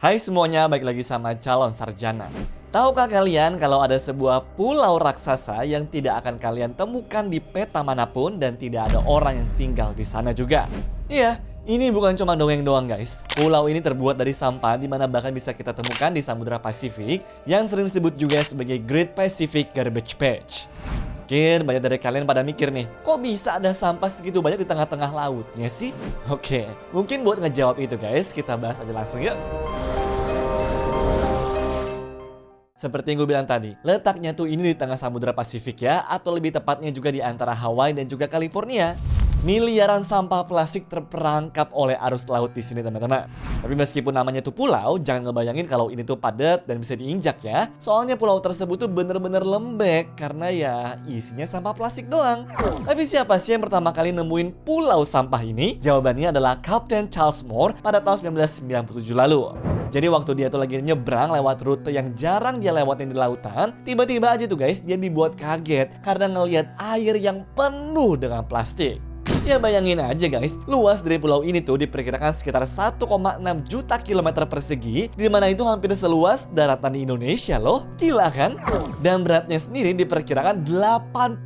Hai semuanya, balik lagi sama calon sarjana. Tahukah kalian kalau ada sebuah pulau raksasa yang tidak akan kalian temukan di peta manapun dan tidak ada orang yang tinggal di sana juga? Iya, ini bukan cuma dongeng doang guys. Pulau ini terbuat dari sampah di mana bahkan bisa kita temukan di Samudra Pasifik yang sering disebut juga sebagai Great Pacific Garbage Patch. Mungkin banyak dari kalian pada mikir nih, kok bisa ada sampah segitu banyak di tengah-tengah lautnya sih? Oke, mungkin buat ngejawab itu guys, kita bahas aja langsung yuk. Seperti yang gue bilang tadi, letaknya tuh ini di tengah Samudra Pasifik ya, atau lebih tepatnya juga di antara Hawaii dan juga California. Miliaran sampah plastik terperangkap oleh arus laut di sini teman-teman. Tapi meskipun namanya tuh pulau, jangan ngebayangin kalau ini tuh padat dan bisa diinjak ya. Soalnya pulau tersebut tuh bener-bener lembek karena ya isinya sampah plastik doang. Tapi siapa sih yang pertama kali nemuin pulau sampah ini? Jawabannya adalah Kapten Charles Moore pada tahun 1997 lalu. Jadi waktu dia tuh lagi nyebrang lewat rute yang jarang dia lewatin di lautan, tiba-tiba aja tuh guys dia dibuat kaget karena ngelihat air yang penuh dengan plastik. Ya bayangin aja guys, luas dari pulau ini tuh diperkirakan sekitar 1,6 juta kilometer persegi, di mana itu hampir seluas daratan di Indonesia loh. Gila kan? Dan beratnya sendiri diperkirakan 80.000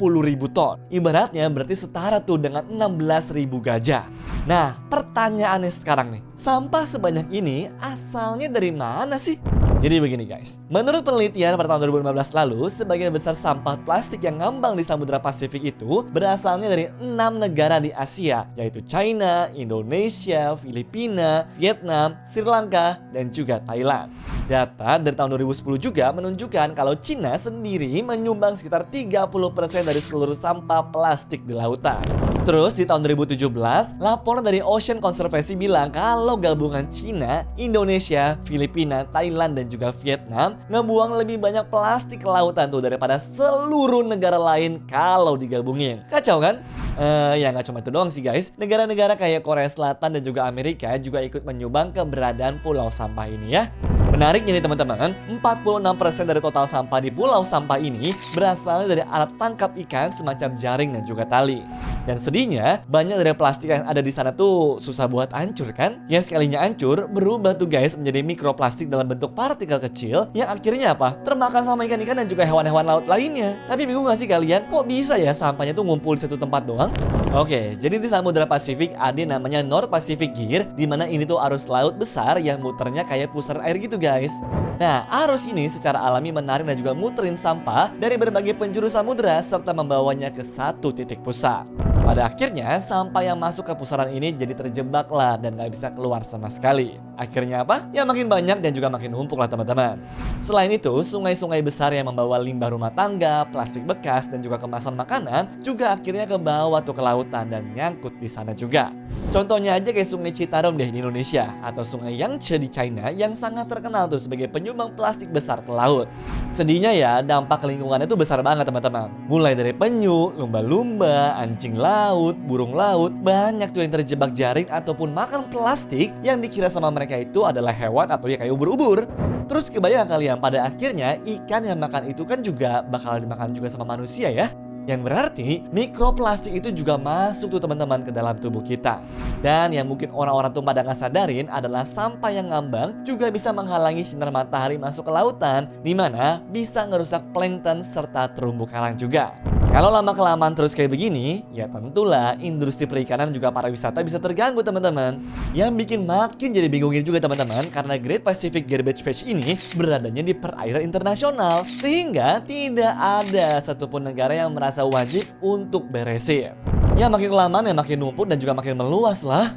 ton. Ibaratnya berarti setara tuh dengan 16.000 gajah. Nah, pertanyaannya sekarang nih, sampah sebanyak ini asalnya dari mana sih? Jadi begini guys, menurut penelitian pada tahun 2015 lalu, sebagian besar sampah plastik yang ngambang di Samudra Pasifik itu berasalnya dari 6 negara di Asia, yaitu China, Indonesia, Filipina, Vietnam, Sri Lanka, dan juga Thailand. Data dari tahun 2010 juga menunjukkan kalau Cina sendiri menyumbang sekitar 30% dari seluruh sampah plastik di lautan. Terus di tahun 2017, laporan dari Ocean Conservancy bilang kalau gabungan Cina, Indonesia, Filipina, Thailand, dan juga Vietnam ngebuang lebih banyak plastik ke lautan tuh daripada seluruh negara lain kalau digabungin. Kacau kan? Ya nggak cuma itu doang sih guys. Negara-negara kayak Korea Selatan dan juga Amerika juga ikut menyumbang keberadaan pulau sampah ini ya. Menariknya nih teman-teman, 46% dari total sampah di pulau sampah ini berasal dari alat tangkap ikan semacam jaring dan juga tali. Dan sedihnya, banyak dari plastik yang ada di sana tuh susah buat hancur kan? Yang sekalinya hancur, berubah tuh guys menjadi mikroplastik dalam bentuk partikel kecil yang akhirnya apa? Termakan sama ikan-ikan dan juga hewan-hewan laut lainnya. Tapi bingung gak sih kalian? Kok bisa ya sampahnya tuh ngumpul di satu tempat doang? Oke, jadi di Samudra Pasifik ada namanya North Pacific Gear, di mana ini tuh arus laut besar yang muternya kayak pusaran air gitu guys. Nah, arus ini secara alami menarik dan juga muterin sampah dari berbagai penjuru samudra serta membawanya ke satu titik pusat. Pada akhirnya, sampah yang masuk ke pusaran ini jadi terjebak lah dan gak bisa keluar sama sekali. Akhirnya apa? Ya makin banyak dan juga makin numpuk lah teman-teman. Selain itu, sungai-sungai besar yang membawa limbah rumah tangga, plastik bekas, dan juga kemasan makanan juga akhirnya ke bawah tuh ke lautan dan nyangkut di sana juga. Contohnya aja kayak sungai Citarum deh di Indonesia, atau sungai Yangtze di China yang sangat terkenal tuh sebagai penyumbang plastik besar ke laut. Sedihnya ya, dampak lingkungannya tuh besar banget teman-teman. Mulai dari penyu, lumba-lumba, anjing laut, burung laut, banyak tuh yang terjebak jaring ataupun makan plastik yang dikira sama mereka itu adalah hewan atau ya kayak ubur-ubur. Terus kebayang kalian pada akhirnya ikan yang makan itu kan juga bakal dimakan juga sama manusia ya. Yang berarti mikroplastik itu juga masuk tuh teman-teman ke dalam tubuh kita. Dan yang mungkin orang-orang tuh pada nggak sadarin adalah sampah yang ngambang juga bisa menghalangi sinar matahari masuk ke lautan, di mana bisa ngerusak plankton serta terumbu karang juga. Kalau lama-kelamaan terus kayak begini, ya tentulah industri perikanan juga pariwisata bisa terganggu teman-teman. Yang bikin makin jadi bingungin juga teman-teman karena Great Pacific Garbage Patch ini beradanya di perairan internasional. Sehingga tidak ada satupun negara yang merasa wajib untuk beresin. Ya makin kelamaan ya makin numpuk dan juga makin meluas lah.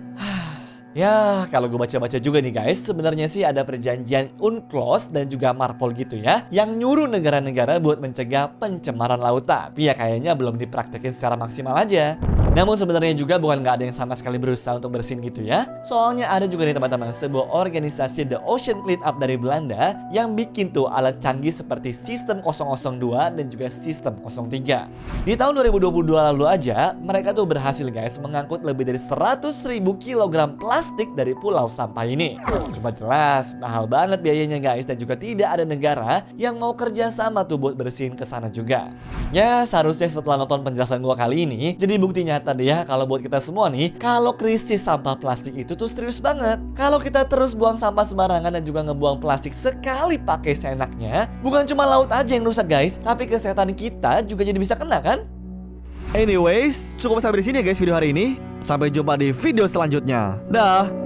Ya, kalau gue baca-baca juga nih guys, sebenarnya sih ada perjanjian UNCLOS dan juga MARPOL gitu ya, yang nyuruh negara-negara buat mencegah pencemaran lautan. Tapi ya kayaknya belum dipraktekin secara maksimal aja. Namun sebenarnya juga bukan nggak ada yang sama sekali berusaha untuk bersihin gitu ya. Soalnya ada juga nih teman-teman sebuah organisasi The Ocean Cleanup dari Belanda yang bikin tuh alat canggih seperti sistem 002 dan juga sistem 03. Di tahun 2022 lalu aja, mereka tuh berhasil guys mengangkut lebih dari 100.000 kg plastik dari pulau sampah ini. Cuma jelas mahal banget biayanya guys dan juga tidak ada negara yang mau kerja sama tuh buat bersihin ke sana juga. Ya seharusnya setelah nonton penjelasan gua kali ini, jadi buktinya kelihatan deh ya kalau buat kita semua nih, kalau krisis sampah plastik itu tuh serius banget. Kalau kita terus buang sampah sembarangan dan juga ngebuang plastik sekali pakai seenaknya, bukan cuma laut aja yang rusak guys, tapi kesehatan kita juga jadi bisa kena kan? Anyways, cukup sampai di sini ya guys video hari ini. Sampai jumpa di video selanjutnya. Dah.